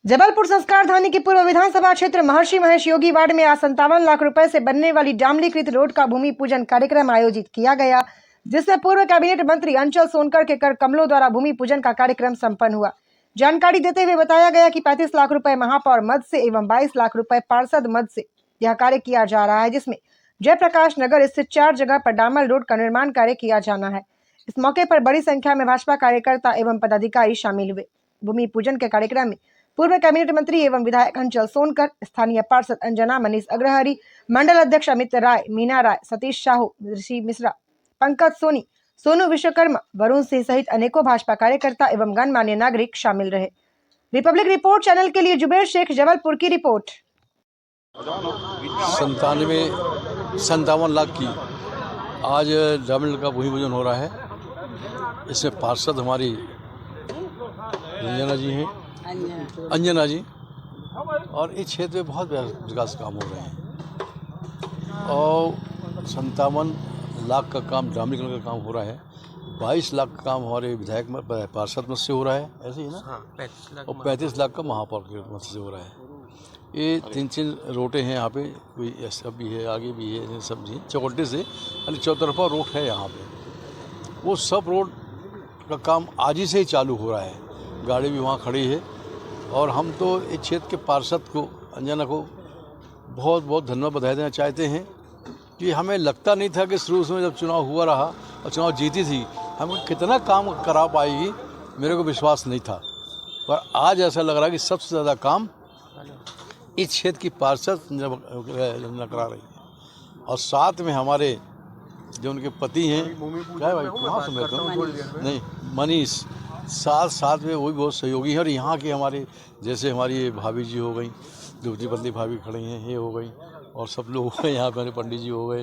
जबलपुर संस्कार धानी की पूर्व विधानसभा क्षेत्र महर्षि महेश योगी वार्ड में आज 57 लाख रुपए से बनने वाली डामलीकृत रोड का भूमि पूजन कार्यक्रम आयोजित किया गया, जिसमें पूर्व कैबिनेट मंत्री अंचल सोनकर के कर कमलों द्वारा भूमि पूजन का कार्यक्रम संपन्न हुआ। जानकारी देते हुए बताया गया कि 35 लाख रुपए महापौर मद से एवं 22 लाख रुपए पार्षद मद से यह कार्य किया जा रहा है, जिसमें जयप्रकाश नगर स्थित 4 जगह पर डामर रोड का निर्माण कार्य किया जाना है। इस मौके पर बड़ी संख्या में भाजपा कार्यकर्ता एवं पदाधिकारी शामिल हुए। भूमि पूजन के कार्यक्रम में पूर्व कैबिनेट मंत्री एवं विधायक अंचल सोनकर, स्थानीय पार्षद अंजना मनीष अग्रहरी, मंडल अध्यक्ष अमित राय, मीना राय, सतीश साहू, ऋषि मिश्रा, पंकज सोनी, सोनू विश्वकर्मा, वरुण सिंह सहित अनेकों भाजपा कार्यकर्ता एवं गणमान्य नागरिक शामिल रहे। रिपब्लिक रिपोर्ट चैनल के लिए जुबेर शेख, जबलपुर की रिपोर्ट। 57 लाख की आज डामर का भूमि पूजन हो रहा है। इसमें पार्षद हमारी अंजना जी और इस क्षेत्र में बहुत विकास काम हो रहे हैं और 57 लाख का काम डामरीकरण का काम हो रहा है। 22 लाख का काम हमारे विधायक पार्षद मत से हो रहा है, ऐसे ही ना। हाँ, 35 लाख का महापौर के मत से हो रहा है। ये 3 रोडें हैं यहाँ पे, कोई ऐसा भी है, आगे भी है, सब जी चौकट्टे से यानी चौतरफा रोड है यहाँ पे। वो सब रोड का काम आज ही से ही चालू हो रहा है, गाड़ी भी वहाँ खड़ी है। और हम तो इस क्षेत्र के पार्षद को, अंजना को बहुत बहुत धन्यवाद बधाई देना चाहते हैं कि हमें लगता नहीं था कि शुरू में जब चुनाव हुआ रहा और चुनाव जीती थी, हम कितना काम करा पाएगी, मेरे को विश्वास नहीं था। पर आज ऐसा लग रहा है कि सबसे ज़्यादा काम इस क्षेत्र की पार्षद करा रही है। और साथ में हमारे जो उनके पति हैं, क्या है भाई, कहाँ से मैं तो नहीं, मनीष, साथ में वो भी बहुत सहयोगी हैं। और यहाँ के हमारे जैसे हमारी भाभी जी हो गई, दूसरी पत्नी भाभी खड़ी हैं, ये हो गई, और सब लोग हो गए यहाँ पे, पंडित जी हो गए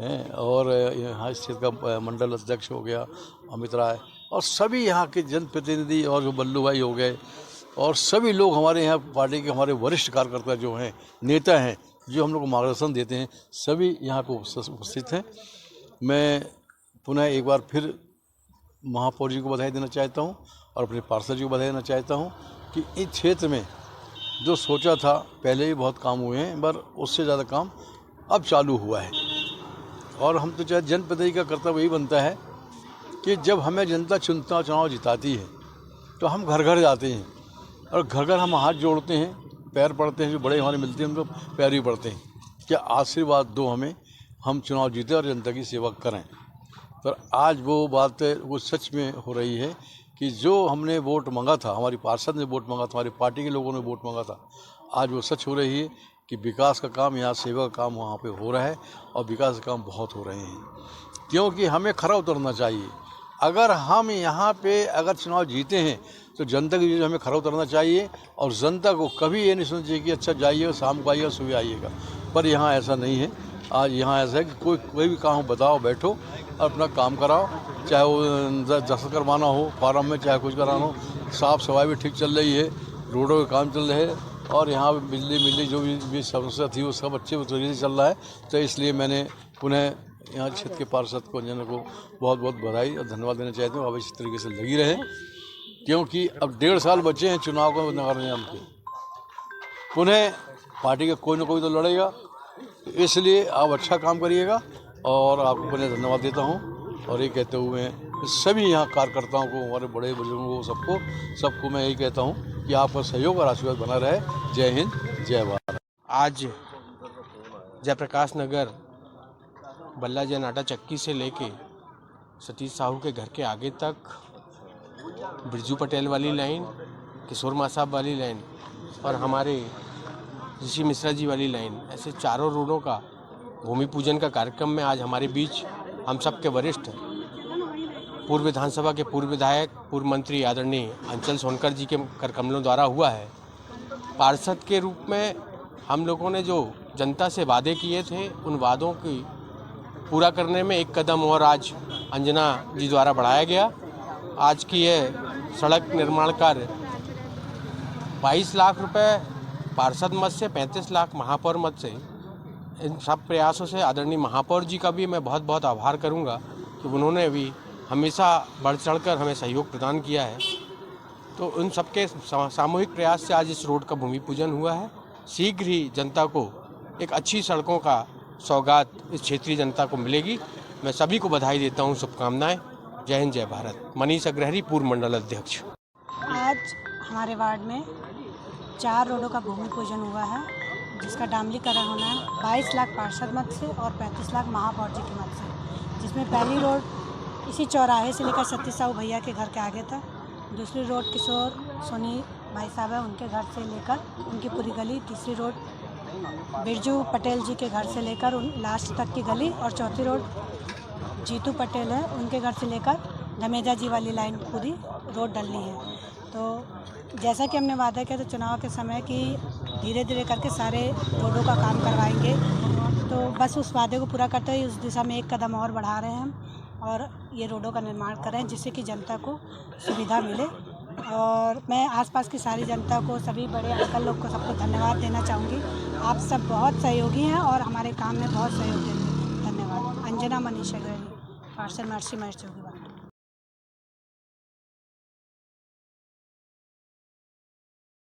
हैं, और यहाँ इस क्षेत्र का मंडल अध्यक्ष हो गया अमित राय, और सभी यहाँ के जनप्रतिनिधि और जो बल्लू भाई हो गए, और सभी लोग हमारे यहाँ पार्टी के हमारे वरिष्ठ कार्यकर्ता जो हैं, नेता हैं, जो हम लोग को मार्गदर्शन देते हैं, सभी यहाँ को उपस्थित हैं। मैं पुनः एक बार फिर महापौर जी को बधाई देना चाहता हूँ और अपने पार्षद जी को बधाई देना चाहता हूँ कि इस क्षेत्र में जो सोचा था, पहले ही बहुत काम हुए हैं, पर उससे ज़्यादा काम अब चालू हुआ है। और हम तो चाहे जनप्रतिनिधि का कर्तव्य यही बनता है कि जब हमें जनता चुनाव जिताती है तो हम घर घर जाते हैं और घर घर हम हाथ जोड़ते हैं, पैर पड़ते हैं, जो बड़े हमारे मिलते हैं उनको पैर भी पड़ते हैं कि आशीर्वाद दो हमें, हम चुनाव जीते और जनता की सेवा करें। पर आज वो बात वो सच में हो रही है कि जो हमने वोट मांगा था, हमारी पार्षद ने वोट मांगा था, हमारी पार्टी के लोगों ने वोट मांगा था, आज वो सच हो रही है कि विकास का काम यहाँ, सेवा का काम वहाँ पे हो रहा है और विकास का काम बहुत हो रहे हैं। क्योंकि हमें खरा उतरना चाहिए। अगर हम यहाँ पे अगर चुनाव जीते हैं तो जनता की हमें खरा उतरना चाहिए और जनता को कभी ये नहीं सोचना चाहिए कि अच्छा जाइए शाम को आइएगा सुबह आइएगा। पर यहाँ ऐसा नहीं है। आज यहाँ ऐसा है कि कोई भी काम बताओ, बैठो और अपना काम कराओ, चाहे वो दस्तखत करवाना हो फार्म में, चाहे कुछ कराना हो। साफ़ सफाई भी ठीक चल रही है, रोडों के काम चल रहे हैं, और यहाँ बिजली जो भी समस्या थी वो सब अच्छे तरीके से चल रहा है। तो इसलिए मैंने पुनः यहाँ क्षेत्र के पार्षद को, अंजना को बहुत बहुत बधाई और धन्यवाद देना चाहता हूँ। अब इस तरीके से लगी रहे, क्योंकि अब 1.5 साल बचे हैं चुनाव को नगर निगम के। पुनः पार्टी का कोई ना कोई तो लड़ेगा, इसलिए आप अच्छा काम करिएगा और आपको पुनः धन्यवाद देता हूँ। और ये कहते हुए सभी यहाँ कार्यकर्ताओं को, हमारे बड़े बुजुर्गों को, सबको मैं यही कहता हूँ कि आपका सहयोग और आशीर्वाद बना रहे। जय हिंद, जय भारत। आज जयप्रकाश नगर बल्ला जैन आटा चक्की से लेके सतीश साहू के घर के आगे तक, बिरजू पटेल वाली लाइन, किशोर मासाब वाली लाइन और हमारे ऋषि मिश्रा जी वाली लाइन, ऐसे चारों रोडों का भूमि पूजन का कार्यक्रम में आज हमारे बीच हम सब के वरिष्ठ पूर्व विधानसभा के पूर्व विधायक, पूर्व मंत्री आदरणीय अंचल सोनकर जी के कर कमलों द्वारा हुआ है। पार्षद के रूप में हम लोगों ने जो जनता से वादे किए थे, उन वादों की पूरा करने में एक कदम और आज अंजना जी द्वारा बढ़ाया गया। आज की यह सड़क निर्माण कार्य 22 लाख रुपए पार्षद मद से, 35 लाख महापौर मद से, इन सब प्रयासों से आदरणीय महापौर जी का भी मैं बहुत बहुत आभार करूंगा कि उन्होंने भी हमेशा बढ़ चढ़कर हमें सहयोग प्रदान किया है। तो उन सबके सामूहिक प्रयास से आज इस रोड का भूमि पूजन हुआ है। शीघ्र ही जनता को एक अच्छी सड़कों का सौगात इस क्षेत्रीय जनता को मिलेगी। मैं सभी को बधाई देता हूँ, शुभकामनाएं। जय हिंद, जय भारत। मनीष अग्रहरी, पूर्व मंडल अध्यक्ष। आज हमारे वार्ड में 4 रोडों का भूमि पूजन हुआ है, जिसका डामलीकरण होना है 22 लाख पार्षद मत से और 35 लाख महापौर जी के मत से। जिसमें पहली रोड इसी चौराहे से लेकर सतीश साहू भैया के घर के आगे तक, दूसरी रोड किशोर सोनी भाई साहब है उनके घर से लेकर उनकी पूरी गली, तीसरी रोड बिरजू पटेल जी के घर से लेकर उन लास्ट तक की गली, और चौथी रोड जीतू पटेल है उनके घर से लेकर धमेजा जी वाली लाइन पूरी रोड डलनी है। तो जैसा कि हमने वादा किया था चुनाव के समय कि धीरे धीरे करके सारे रोडों का काम करवाएंगे, तो बस उस वादे को पूरा करते हुए उस दिशा में एक कदम और बढ़ा रहे हैं हम, और ये रोडों का निर्माण कर रहे हैं जिससे कि जनता को सुविधा मिले। और मैं आसपास की सारी जनता को, सभी बड़े अंकल लोग को, सबको धन्यवाद देना चाहूँगी। आप सब बहुत सहयोगी हैं और हमारे काम में बहुत सहयोग देते हैं। धन्यवाद। अंजना मनीष अग्रहरी, पार्षद महर्षि महेश योगी वार्ड।